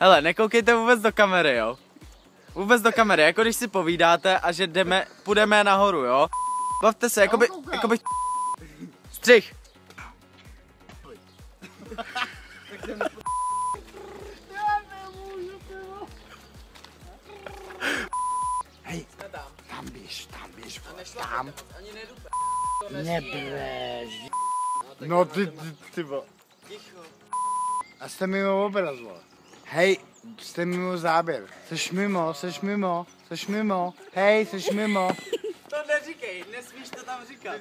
Hele, nekoukejte vůbec do kamery, jo? Vůbec do kamery, jako když si povídáte a že půjdeme nahoru, jo? Bavte se, jakoby střih. Hej, tam běž, tam. Nebrež. No ty vole. A jste mimo obraz, vole. Hej, jste mimo záběr. Seš mimo. Hej, seš mimo. To neříkej, nesmíš to tam říkat.